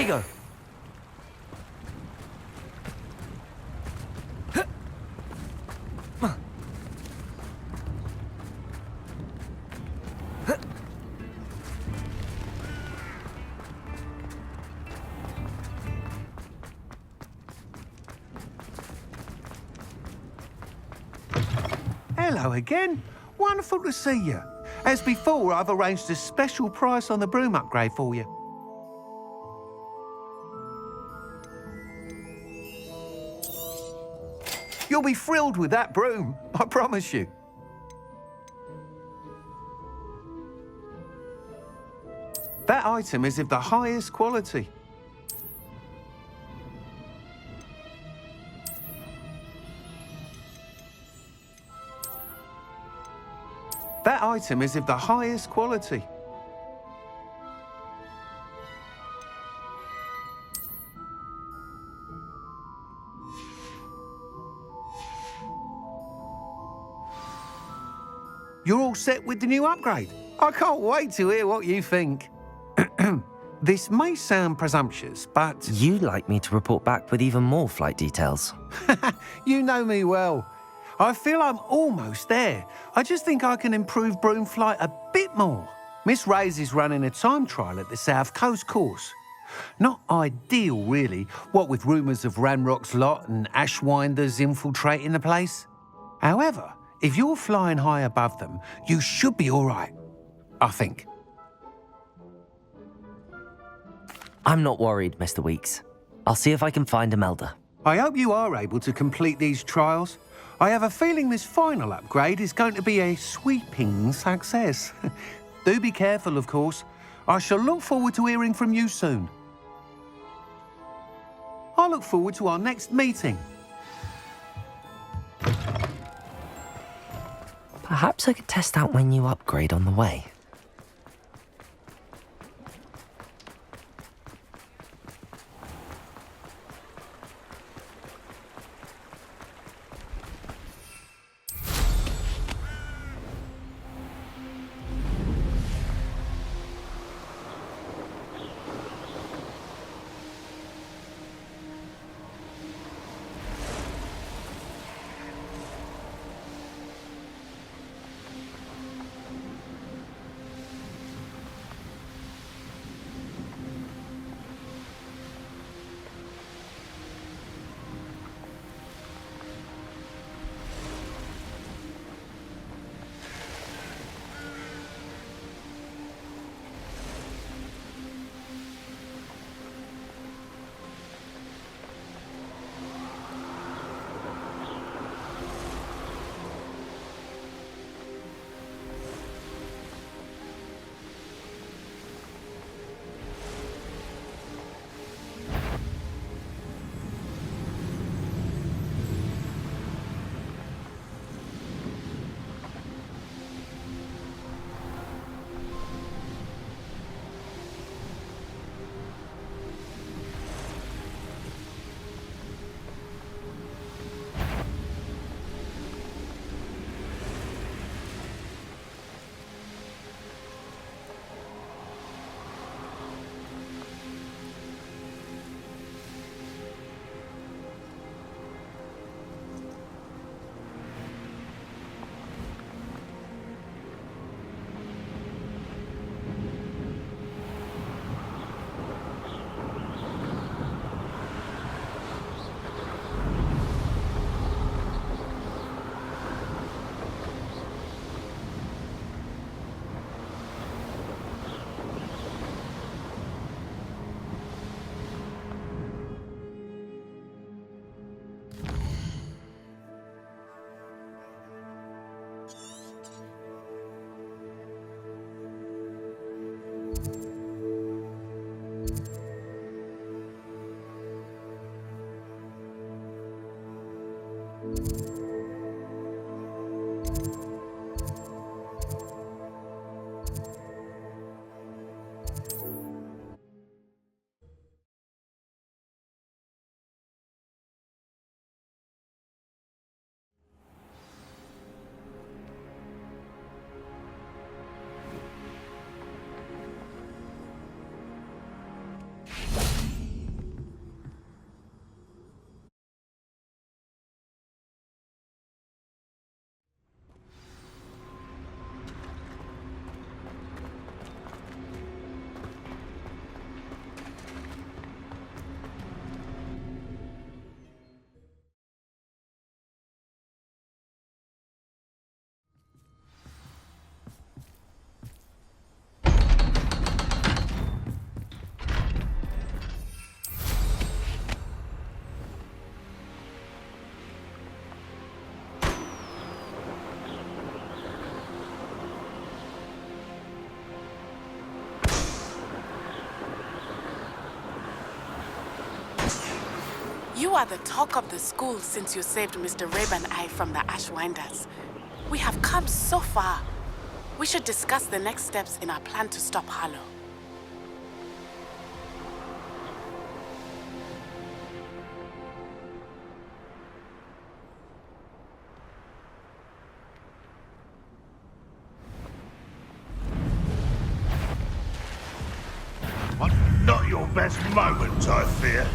go. Hello again. Wonderful to see you. As before, I've arranged a special price on the broom upgrade for you. You'll be thrilled with that broom, I promise you. That item is of the highest quality. That item is of the highest quality. You're all set with the new upgrade. I can't wait to hear what you think. This may sound presumptuous, but... You'd like me to report back with even more flight details. You know me well. I feel I'm almost there. I just think I can improve broom flight a bit more. Miss Ray's is running a time trial at the South Coast course. Not ideal, really, what with rumours of Ranrock's lot and Ashwinders infiltrating the place. However, if you're flying high above them, you should be all right, I think. I'm not worried, Mr. Weeks. I'll see if I can find Imelda. I hope you are able to complete these trials. I have a feeling this final upgrade is going to be a sweeping success. Do be careful, of course. I shall look forward to hearing from you soon. I look forward to our next meeting. Perhaps I could test out my new upgrade on the way. You are the talk of the school since you saved Mr. Raven Eye from the Ashwinders. We have come so far. We should discuss the next steps in our plan to stop Harlow. Not your best moment, I fear.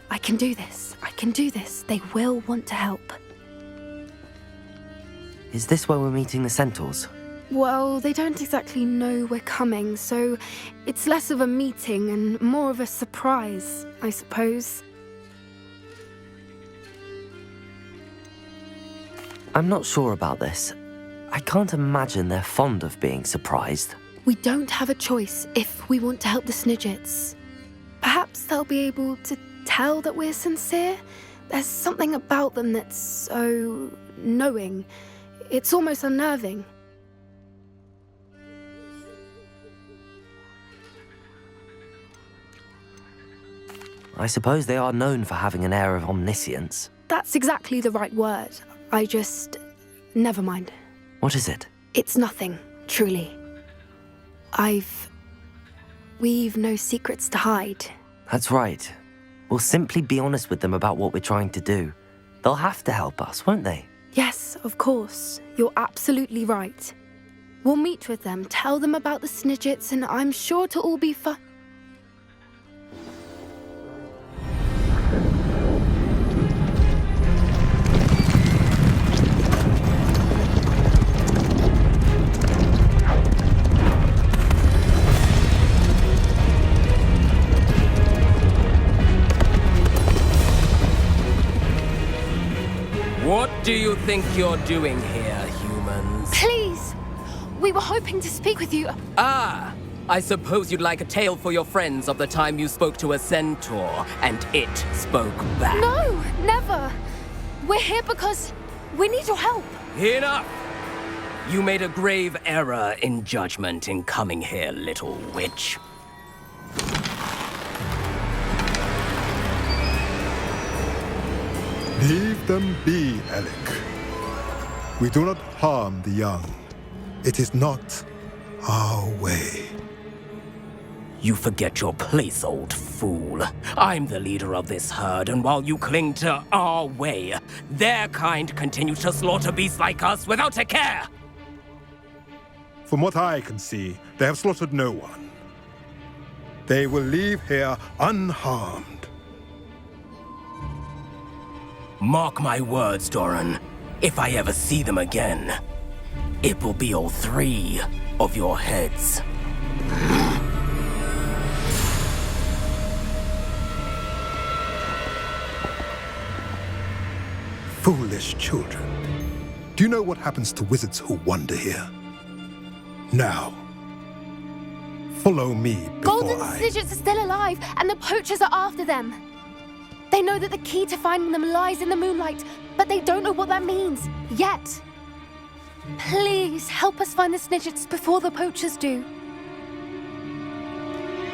I can do this. I can do this. They will want to help. Is this where we're meeting the Centaurs? Well, they don't exactly know we're coming, so it's less of a meeting and more of a surprise, I suppose. I'm not sure about this. I can't imagine they're fond of being surprised. We don't have a choice if we want to help the Snidgets. Perhaps they'll be able to tell that we're sincere. There's something about them that's so knowing. It's almost unnerving. I suppose they are known for having an air of omniscience. That's exactly the right word. Never mind. What is it? It's nothing, truly. We've no secrets to hide. That's right. We'll simply be honest with them about what we're trying to do. They'll have to help us, won't they? Yes, of course. You're absolutely right. We'll meet with them, tell them about the Snidgets, and I'm sure to all be fun. What do you think you're doing here, humans? Please! We were hoping to speak with you. Ah! I suppose you'd like a tale for your friends of the time you spoke to a centaur, and it spoke back. No, never! We're here because we need your help. Enough! You made a grave error in judgment in coming here, little witch. Leave them be, Alec. We do not harm the young. It is not our way. You forget your place, old fool. I'm the leader of this herd, and while you cling to our way, their kind continue to slaughter beasts like us without a care! From what I can see, they have slaughtered no one. They will leave here unharmed. Mark my words, Doran. If I ever see them again, it will be all 3 of your heads. Foolish children. Do you know what happens to wizards who wander here? Now, follow me before Golden I... Snidgets are still alive, and the poachers are after them. They know that the key to finding them lies in the moonlight, but they don't know what that means, yet. Please, help us find the Snidgets before the poachers do.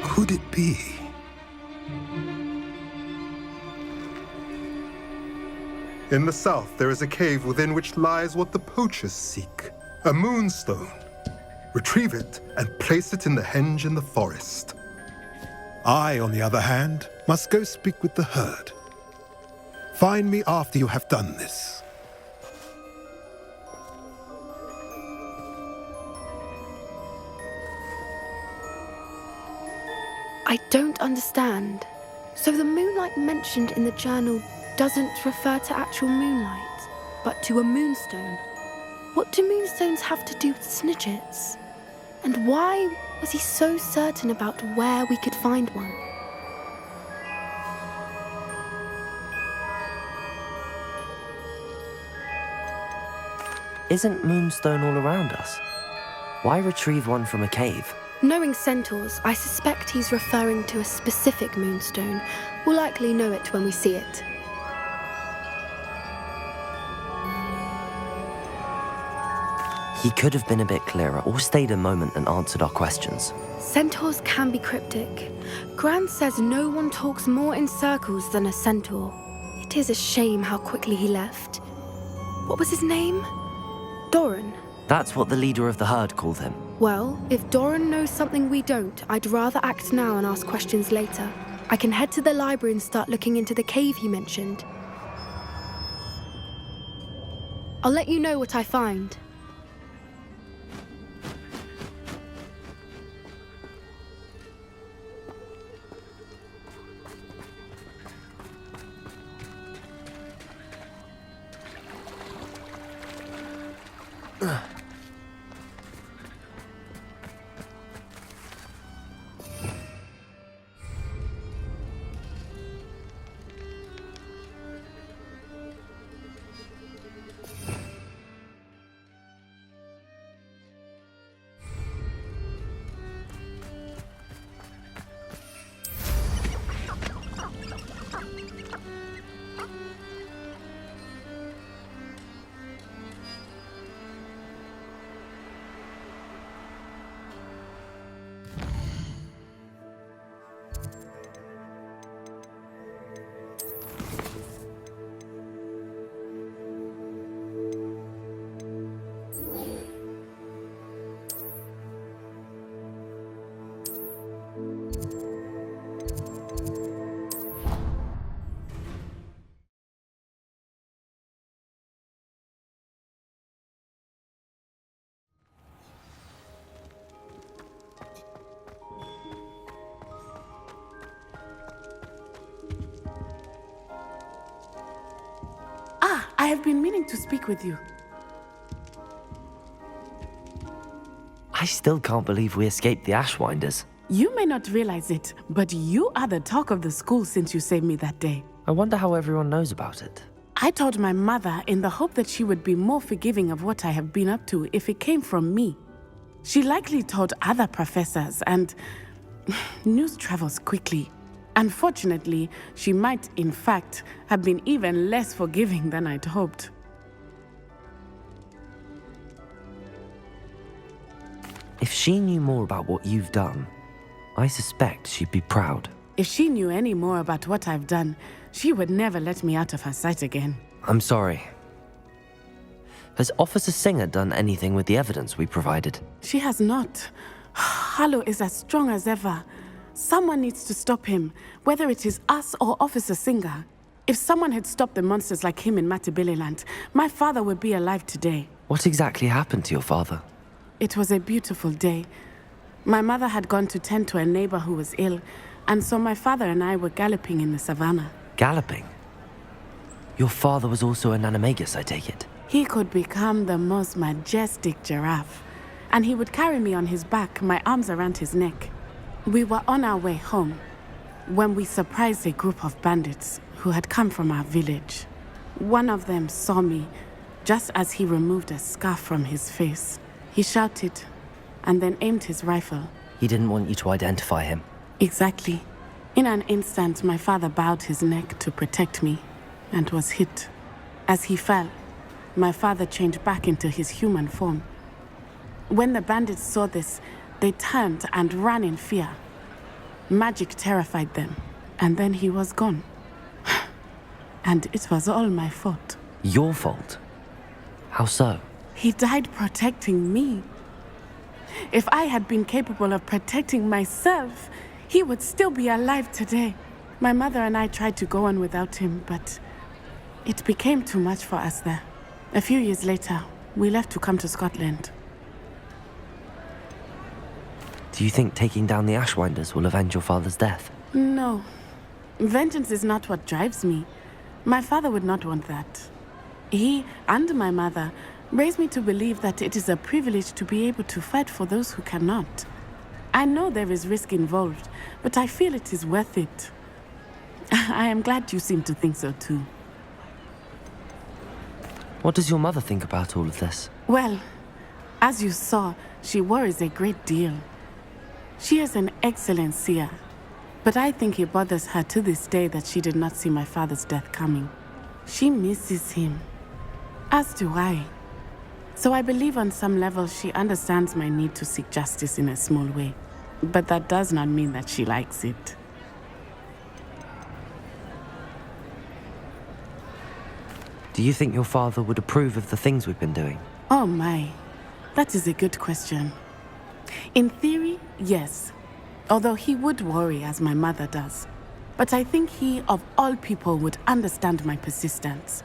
Could it be? In the south, there is a cave within which lies what the poachers seek. A moonstone. Retrieve it and place it in the henge in the forest. I, on the other hand, must go speak with the herd. Find me after you have done this. I don't understand. So the moonlight mentioned in the journal doesn't refer to actual moonlight, but to a moonstone. What do moonstones have to do with snidgets? And why was he so certain about where we could find one? Isn't moonstone all around us? Why retrieve one from a cave? Knowing Centaurs, I suspect he's referring to a specific moonstone. We'll likely know it when we see it. He could have been a bit clearer or stayed a moment and answered our questions. Centaurs can be cryptic. Gran says no one talks more in circles than a centaur. It is a shame how quickly he left. What was his name? Doran. That's what the leader of the herd called him. Well, if Doran knows something we don't, I'd rather act now and ask questions later. I can head to the library and start looking into the cave you mentioned. I'll let you know what I find. I have been meaning to speak with you. I still can't believe we escaped the Ashwinders. You may not realize it, but you are the talk of the school since you saved me that day. I wonder how everyone knows about it. I told my mother in the hope that she would be more forgiving of what I have been up to if it came from me. She likely told other professors, and news travels quickly. Unfortunately, she might, in fact, have been even less forgiving than I'd hoped. If she knew more about what you've done, I suspect she'd be proud. If she knew any more about what I've done, she would never let me out of her sight again. I'm sorry. Has Officer Singer done anything with the evidence we provided? She has not. Harlow is as strong as ever. Someone needs to stop him, whether it is us or Officer Singer. If someone had stopped the monsters like him in Matabeleland, my father would be alive today. What exactly happened to your father? It was a beautiful day. My mother had gone to tend to a neighbor who was ill, and so my father and I were galloping in the savannah. Galloping? Your father was also an animagus, I take it? He could become the most majestic giraffe, and he would carry me on his back, my arms around his neck. We were on our way home when we surprised a group of bandits who had come from our village. One of them saw me just as he removed a scarf from his face. He shouted and then aimed his rifle. He didn't want you to identify him. Exactly. In an instant, my father bowed his neck to protect me and was hit. As he fell, my father changed back into his human form. When the bandits saw this, they turned and ran in fear. Magic terrified them, and then he was gone. And it was all my fault. Your fault? How so? He died protecting me. If I had been capable of protecting myself, he would still be alive today. My mother and I tried to go on without him, but it became too much for us there. A few years later, we left to come to Scotland. Do you think taking down the Ashwinders will avenge your father's death? No. Vengeance is not what drives me. My father would not want that. He and my mother raised me to believe that it is a privilege to be able to fight for those who cannot. I know there is risk involved, but I feel it is worth it. I am glad you seem to think so too. What does your mother think about all of this? Well, as you saw, she worries a great deal. She is an excellent seer, but I think it bothers her to this day that she did not see my father's death coming. She misses him, as do I. So I believe on some level she understands my need to seek justice in a small way, but that does not mean that she likes it. Do you think your father would approve of the things we've been doing? Oh my, that is a good question. In theory, yes. Although he would worry as my mother does. But I think he, of all people, would understand my persistence.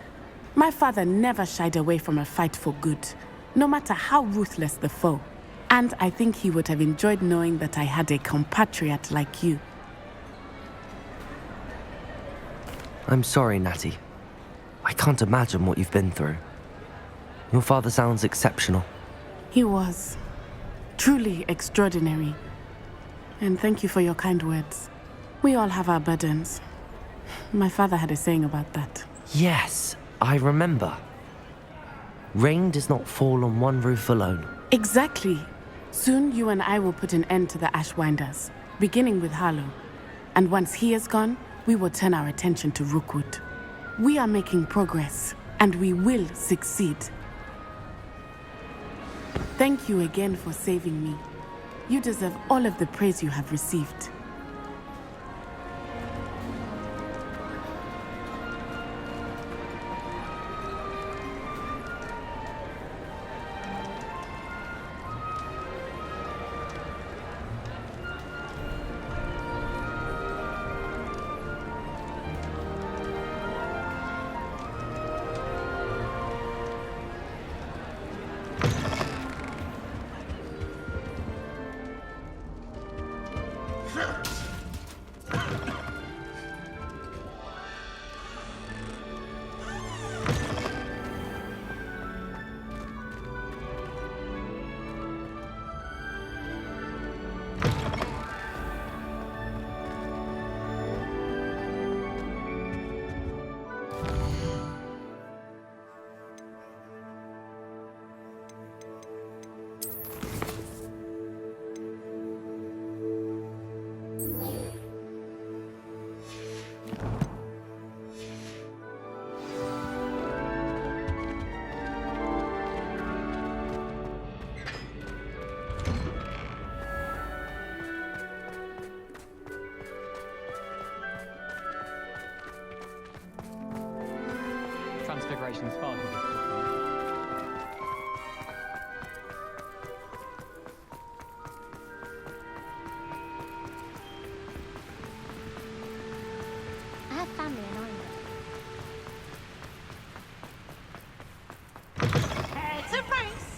My father never shied away from a fight for good, no matter how ruthless the foe. And I think he would have enjoyed knowing that I had a compatriot like you. I'm sorry, Natty. I can't imagine what you've been through. Your father sounds exceptional. He was. Truly extraordinary. And thank you for your kind words. We all have our burdens. My father had a saying about that. Yes, I remember. Rain does not fall on one roof alone. Exactly. Soon you and I will put an end to the Ashwinders, beginning with Harlow. And once he is gone, we will turn our attention to Rookwood. We are making progress, and we will succeed. Thank you again for saving me. You deserve all of the praise you have received. Transfiguration is far too difficult. I have family in Ireland. It's a race.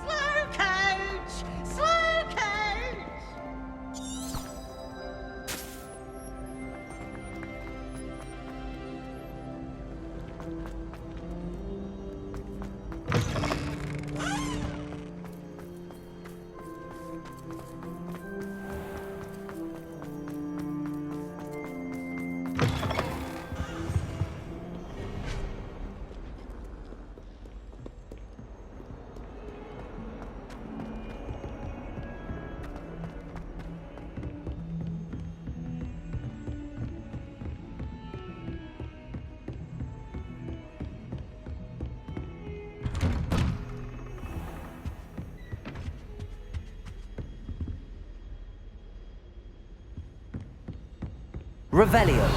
Slow coach. Slow coach. Revelio.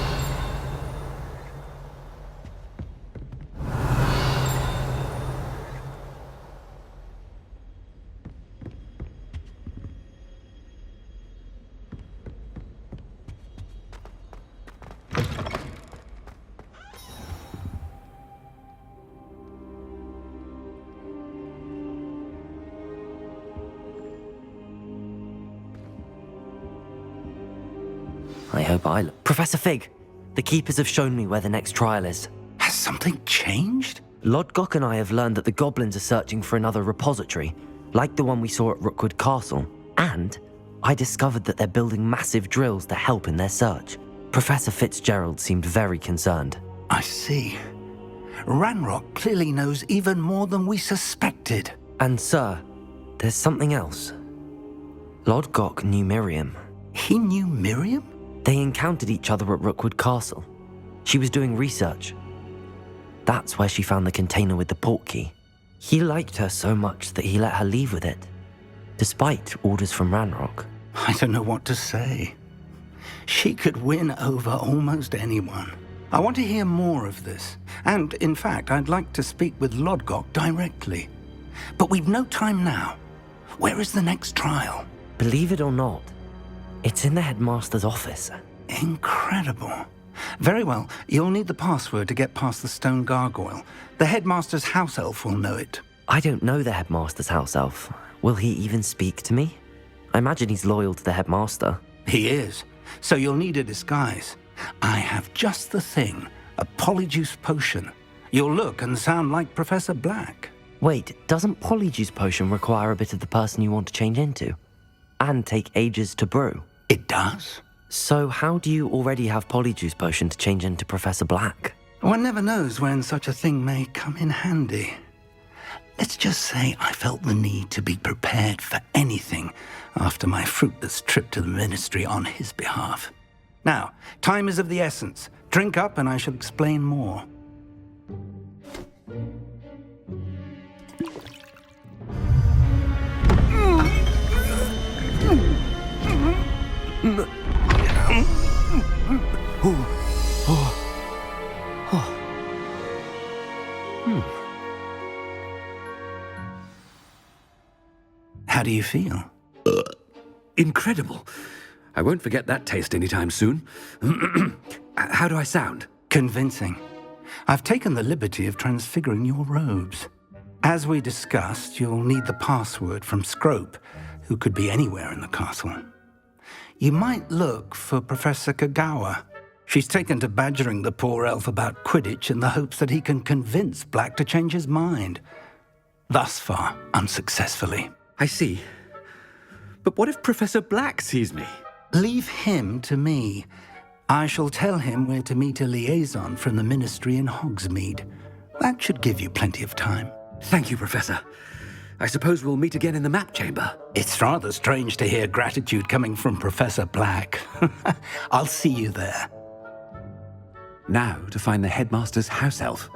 I hope I look. Professor Fig, the keepers have shown me where the next trial is. Has something changed? Lodgok and I have learned that the goblins are searching for another repository, like the one we saw at Rookwood Castle. And I discovered that they're building massive drills to help in their search. Professor Fitzgerald seemed very concerned. I see. Ranrock clearly knows even more than we suspected. And sir, there's something else. Lodgok knew Miriam. He knew Miriam? They encountered each other at Rookwood Castle. She was doing research. That's where she found the container with the portkey. He liked her so much that he let her leave with it, despite orders from Ranrock. I don't know what to say. She could win over almost anyone. I want to hear more of this. And, in fact, I'd like to speak with Lodgok directly. But we've no time now. Where is the next trial? Believe it or not, it's in the headmaster's office. Incredible. Very well. You'll need the password to get past the stone gargoyle. The headmaster's house elf will know it. I don't know the headmaster's house elf. Will he even speak to me? I imagine he's loyal to the headmaster. He is. So you'll need a disguise. I have just the thing. A polyjuice potion. You'll look and sound like Professor Black. Wait, doesn't Polyjuice Potion require a bit of the person you want to change into? And take ages to brew? It does. So how do you already have Polyjuice Potion to change into Professor Black? One never knows when such a thing may come in handy. Let's just say I felt the need to be prepared for anything after my fruitless trip to the ministry on his behalf. Now, time is of the essence. Drink up and I shall explain more. How do you feel? Incredible. I won't forget that taste anytime soon. How do I sound? Convincing. I've taken the liberty of transfiguring your robes. As we discussed, you'll need the password from Scrope, who could be anywhere in the castle. You might look for Professor Kagawa. She's taken to badgering the poor elf about Quidditch in the hopes that he can convince Black to change his mind. Thus far, unsuccessfully. I see. But what if Professor Black sees me? Leave him to me. I shall tell him where to meet a liaison from the ministry in Hogsmeade. That should give you plenty of time. Thank you, Professor. I suppose we'll meet again in the map chamber. It's rather strange to hear gratitude coming from Professor Black. I'll see you there. Now to find the headmaster's house elf.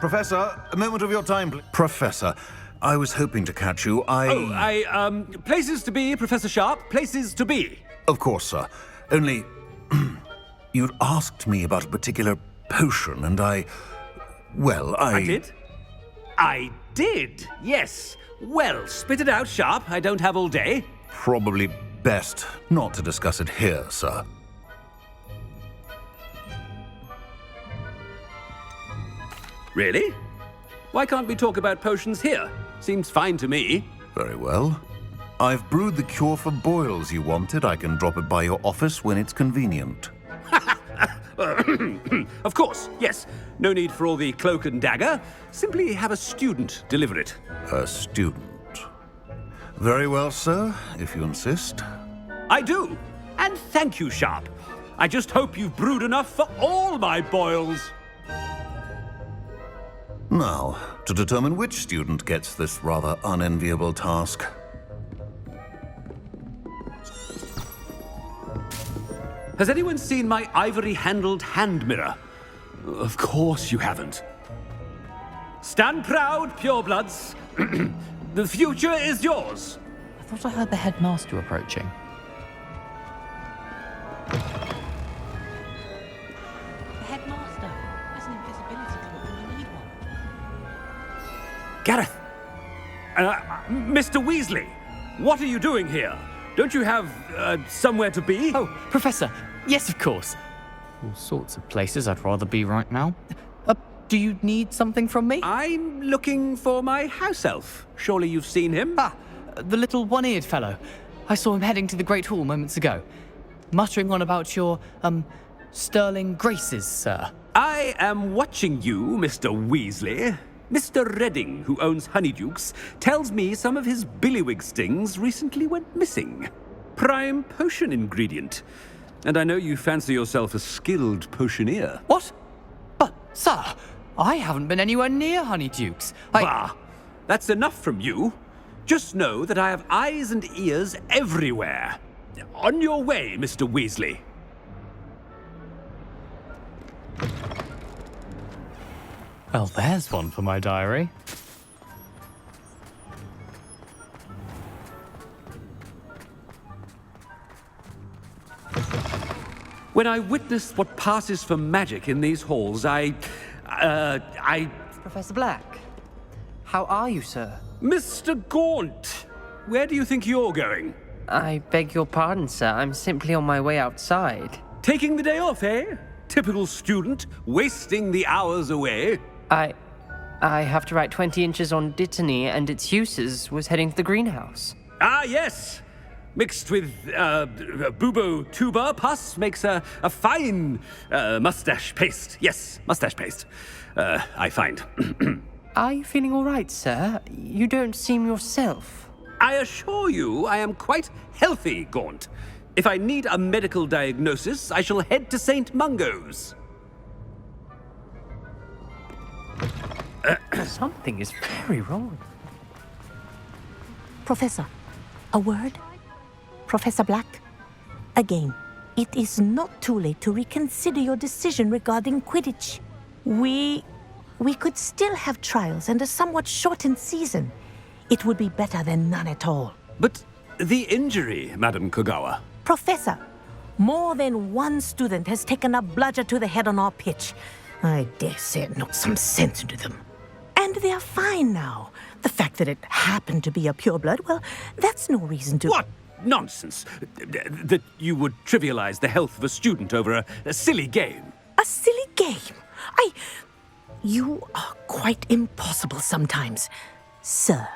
Professor, a moment of your time, please. Professor, I was hoping to catch you. Places to be, Professor Sharp, places to be. Of course, sir. Only, you'd asked me about a particular potion, and I did? I did, yes. Well, spit it out, Sharp. I don't have all day. Probably best not to discuss it here, sir. Really? Why can't we talk about potions here? Seems fine to me. Very well. I've brewed the cure for boils you wanted. I can drop it by your office when it's convenient. Of course, yes. No need for all the cloak and dagger. Simply have a student deliver it. A student. Very well, sir, if you insist. I do. And thank you, Sharp. I just hope you've brewed enough for all my boils. Now, to determine which student gets this rather unenviable task. Has anyone seen my ivory-handled hand mirror? Of course you haven't. Stand proud, purebloods. The future is yours. I thought I heard the headmaster approaching. The headmaster has an invisibility cloak and we need one. Gareth! Mr. Weasley! What are you doing here? Don't you have, somewhere to be? Oh, Professor. Yes, of course. All sorts of places I'd rather be right now. Do you need something from me? I'm looking for my house elf. Surely you've seen him? Ah, the little one-eared fellow. I saw him heading to the Great Hall moments ago, muttering on about your, sterling graces, sir. I am watching you, Mr. Weasley. Mr. Redding, who owns Honeydukes, tells me some of his billywig stings recently went missing. Prime potion ingredient. And I know you fancy yourself a skilled potioneer. What? But, sir, I haven't been anywhere near Honeydukes. Bah! That's enough from you. Just know that I have eyes and ears everywhere. On your way, Mr. Weasley. Well, there's one for my diary. When I witness what passes for magic in these halls, I... Professor Black, how are you, sir? Mr. Gaunt, where do you think you're going? I beg your pardon, sir. I'm simply on my way outside. Taking the day off, eh? Typical student, wasting the hours away. I have to write 20 inches on Dittany and its uses. Was heading to the greenhouse. Ah, yes! Mixed with bubo tuber pus makes a fine mustache paste. Yes, mustache paste. I find. Are you feeling all right, sir? You don't seem yourself. I assure you I am quite healthy, Gaunt. If I need a medical diagnosis, I shall head to St. Mungo's. Something is very wrong. Professor, a word? Professor Black? Again, it is not too late to reconsider your decision regarding Quidditch. We could still have trials and a somewhat shortened season. It would be better than none at all. But the injury, Madam Kogawa. Professor, more than one student has taken a bludger to the head on our pitch. I dare say it knocked some sense into them. And they are fine now. The fact that it happened to be a pureblood, well, that's no reason to... What nonsense! That you would trivialize the health of a student over a silly game. A silly game? You are quite impossible sometimes. Sir,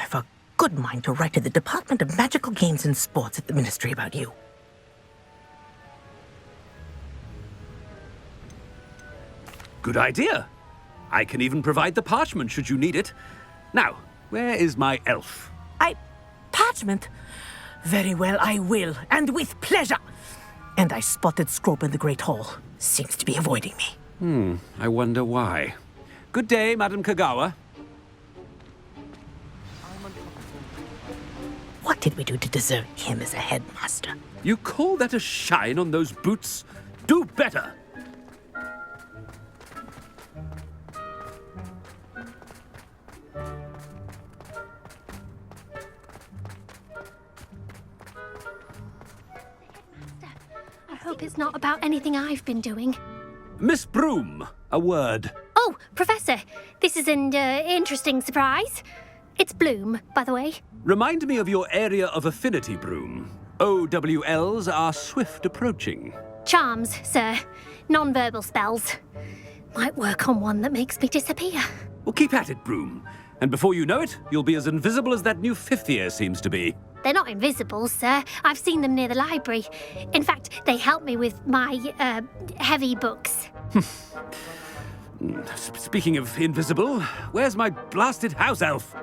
I've a good mind to write to the Department of Magical Games and Sports at the Ministry about you. Good idea. I can even provide the parchment should you need it. Now, where is my elf? Parchment? Very well, I will, and with pleasure. And I spotted Scrope in the Great Hall. Seems to be avoiding me. I wonder why. Good day, Madam Kogawa. What did we do to deserve him as a headmaster? You call that a shine on those boots? Do better! I hope it's not about anything I've been doing. Miss Broom, a word. Oh, Professor, this is an interesting surprise. It's Bloom, by the way. Remind me of your area of affinity, Broom. OWLs are swift approaching. Charms, sir. Non-verbal spells. Might work on one that makes me disappear. Well, keep at it, Broom. And before you know it, you'll be as invisible as that new fifth year seems to be. They're not invisible, sir. I've seen them near the library. In fact, they help me with my, heavy books. Speaking of invisible, where's my blasted house elf?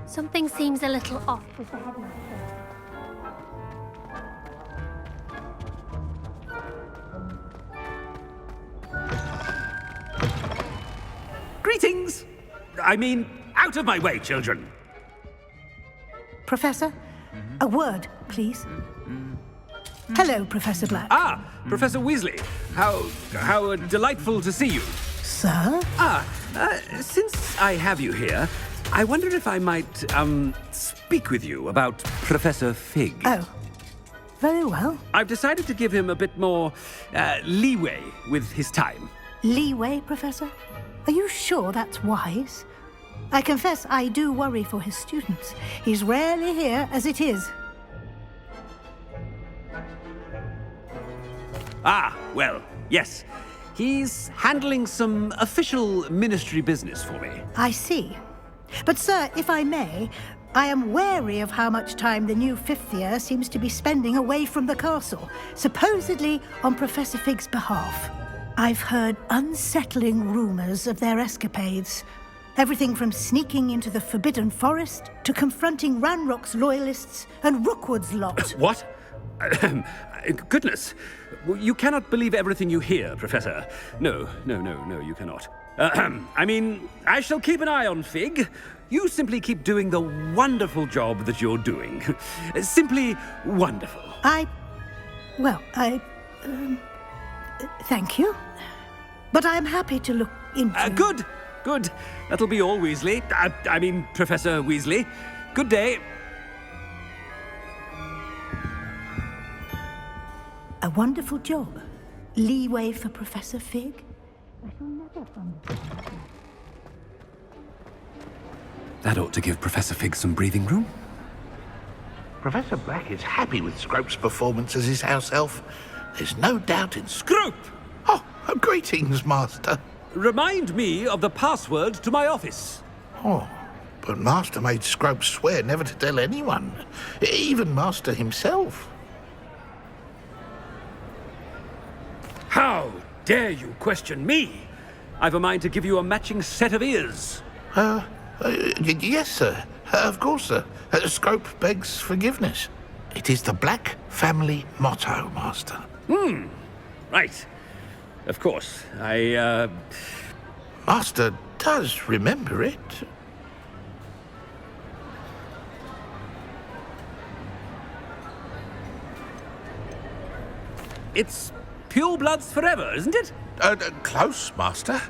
Something seems a little off with the headmaster. Greetings! I mean, out of my way, children! Professor, a word, please. Hello, Professor Black. Ah, Professor Weasley. How delightful to see you. Sir? Since I have you here, I wonder if I might, speak with you about Professor Fig. Oh, very well. I've decided to give him a bit more, leeway with his time. Leeway, Professor? Are you sure that's wise? I confess I do worry for his students. He's rarely here as it is. Ah, well, yes. He's handling some official ministry business for me. I see. But, sir, if I may, I am wary of how much time the new fifth year seems to be spending away from the castle, supposedly on Professor Fig's behalf. I've heard unsettling rumors of their escapades. Everything from sneaking into the Forbidden Forest to confronting Ranrock's loyalists and Rookwood's lot. What? Goodness. You cannot believe everything you hear, Professor. No, you cannot. I mean, I shall keep an eye on Fig. You simply keep doing the wonderful job that you're doing. Simply wonderful. Thank you. But I'm happy to look into... Good. That'll be all, Weasley. I mean, Professor Weasley. Good day. A wonderful job. Leeway for Professor Fig. That ought to give Professor Fig some breathing room. Professor Black is happy with Scrope's performance as his house elf. There's no doubt in Scrope! Oh, greetings, Master. Remind me of the password to my office. Oh, but Master made Scrope swear never to tell anyone, even Master himself. How dare you question me? I've a mind to give you a matching set of ears. Yes, sir. Of course, sir. Scrope begs forgiveness. It is the Black family motto, Master. Right. Of course. Master does remember it. It's purebloods forever, isn't it? Close, Master.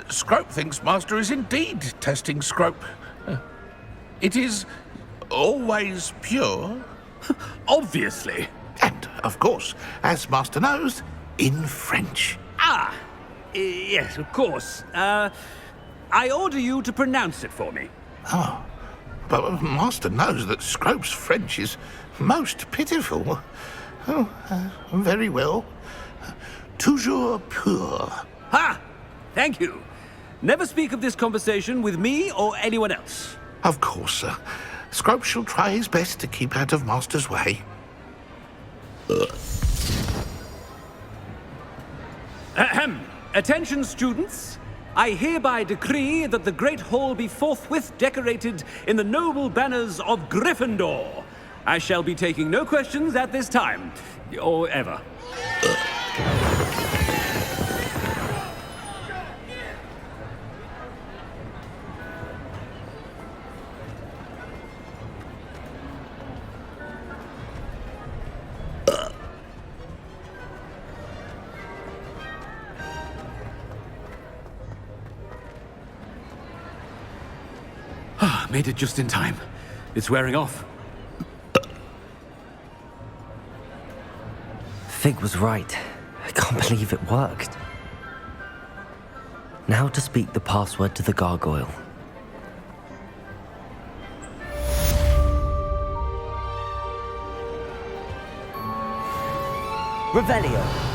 Scrope thinks Master is indeed testing Scrope. It is always pure. Obviously. And, of course, as Master knows, in French. Yes, of course. I order you to pronounce it for me. Oh, but Master knows that Scrope's French is most pitiful. Very well. Toujours pur. Ha! Thank you. Never speak of this conversation with me or anyone else. Of course, sir. Scrope shall try his best to keep out of Master's way. Ahem. Attention, students. I hereby decree that the Great Hall be forthwith decorated in the noble banners of Gryffindor. I shall be taking no questions at this time, or ever. Made it just in time. It's wearing off. Fig was right. I can't believe it worked. Now to speak the password to the gargoyle. Revelio.